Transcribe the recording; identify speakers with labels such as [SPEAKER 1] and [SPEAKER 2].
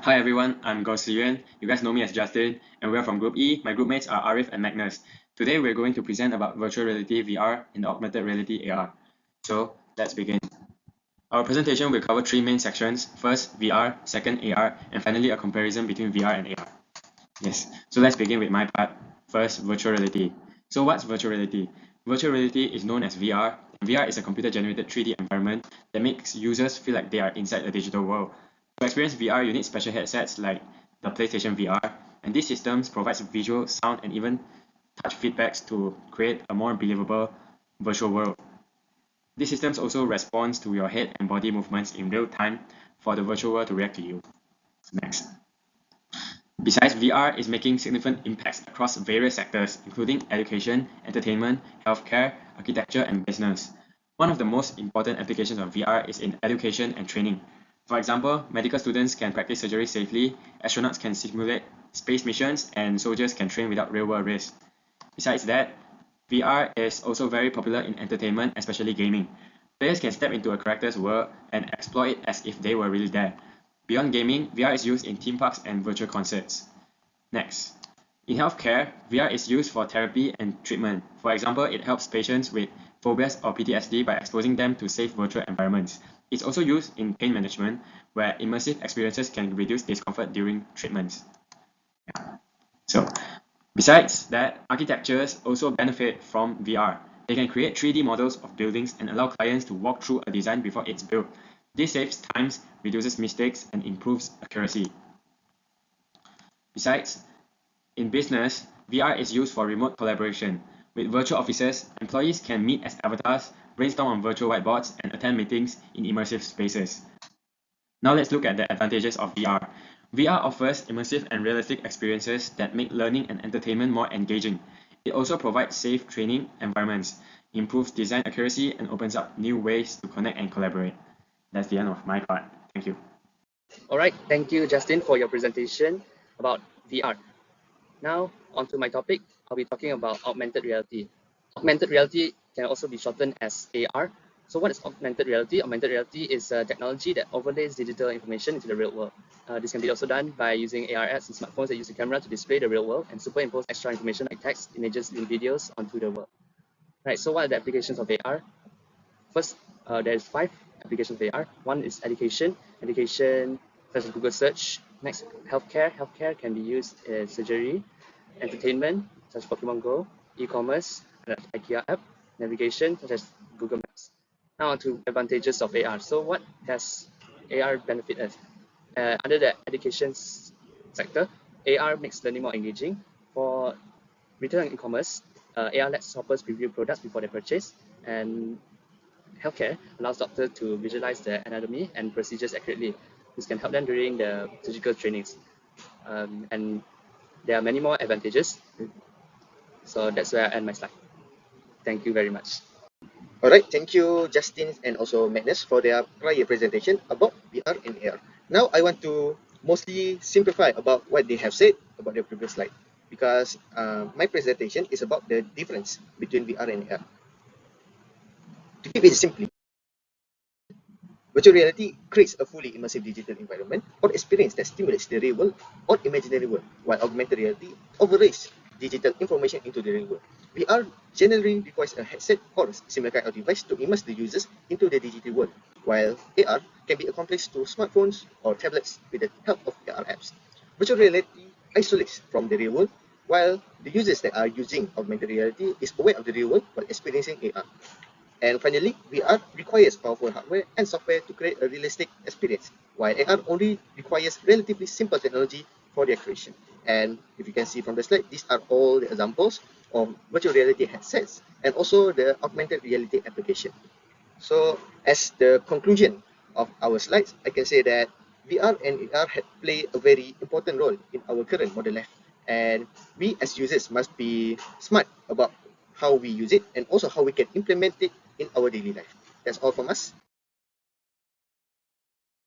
[SPEAKER 1] Hi everyone, I'm Goh Xi Yuan. You guys know me as Justin, and we're from Group E. My group mates are Arif and Magnus. Today we're going to present about virtual reality VR and augmented reality AR. So let's begin. Our presentation will cover three main sections. First, VR, second, AR, and finally a comparison between VR and AR. Yes, so let's begin with my part. First, virtual reality. So what's virtual reality? Virtual reality is known as VR. VR is a computer-generated 3D environment that makes users feel like they are inside a digital world. To experience VR, you need special headsets like the PlayStation VR, and these systems provide visual, sound, and even touch feedbacks to create a more believable virtual world. These systems also respond to your head and body movements in real time for the virtual world to react to you. Next. Besides, VR is making significant impacts across various sectors, including education, entertainment, healthcare, architecture, and business. One of the most important applications of VR is in education and training. For example, medical students can practice surgery safely, astronauts can simulate space missions, and soldiers can train without real-world risk. Besides that, VR is also very popular in entertainment, especially gaming. Players can step into a character's world and explore it as if they were really there. Beyond gaming, VR is used in theme parks and virtual concerts. Next, in healthcare, VR is used for therapy and treatment. For example, it helps patients with phobias or PTSD by exposing them to safe virtual environments. It's also used in pain management, where immersive experiences can reduce discomfort during treatments. So, besides that, architectures also benefit from VR. They can create 3D models of buildings and allow clients to walk through a design before it's built. This saves time, reduces mistakes, and improves accuracy. Besides, in business, VR is used for remote collaboration. With virtual offices, employees can meet as avatars, brainstorm on virtual whiteboards, and attend meetings in immersive spaces. Now let's look at the advantages of VR. VR offers immersive and realistic experiences that make learning and entertainment more engaging. It also provides safe training environments, improves design accuracy, and opens up new ways to connect and collaborate. That's the end of my part. Thank you.
[SPEAKER 2] All right, thank you, Justin, for your presentation about VR. Now, onto my topic, I'll be talking about augmented reality. Augmented reality can also be shortened as AR. So what is augmented reality? Augmented reality is a technology that overlays digital information into the real world. This can be also done by using AR apps and smartphones that use a camera to display the real world and superimpose extra information like text, images, and videos onto the world. Right, so what are the applications of AR? First, there's 5 applications of AR. One is education such as Google search. Next, healthcare. Healthcare can be used in surgery, entertainment such as Pokemon Go, e-commerce, IKEA app, navigation such as Google Maps. Now on to advantages of AR. So what does AR benefit us? Under the education sector, AR makes learning more engaging. For retail and e-commerce, AR lets shoppers preview products before they purchase, and healthcare allows doctors to visualize the anatomy and procedures accurately. This can help them during the surgical trainings. And there are many more advantages. So that's where I end my slide. Thank you very much.
[SPEAKER 3] All right, thank you, Justin and also Magnus, for their prior presentation about VR and AR. Now, I want to mostly simplify about what they have said about the previous slide, because my presentation is about the difference between VR and AR. To keep it simply, virtual reality creates a fully immersive digital environment or experience that stimulates the real world or imaginary world, while augmented reality overlays digital information into the real world. VR generally requires a headset or similar kind of device to immerse the users into the digital world, while AR can be accomplished through smartphones or tablets with the help of AR apps. Virtual reality isolates from the real world, while the users that are using augmented reality is aware of the real world while experiencing AR. And finally, VR requires powerful hardware and software to create a realistic experience, while AR only requires relatively simple technology for their creation. And if you can see from the slide, these are all the examples of virtual reality headsets and also the augmented reality application. So as the conclusion of our slides, I can say that VR and AR play a very important role in our current modern life. And we as users must be smart about how we use it and also how we can implement it in our daily life. That's all from us.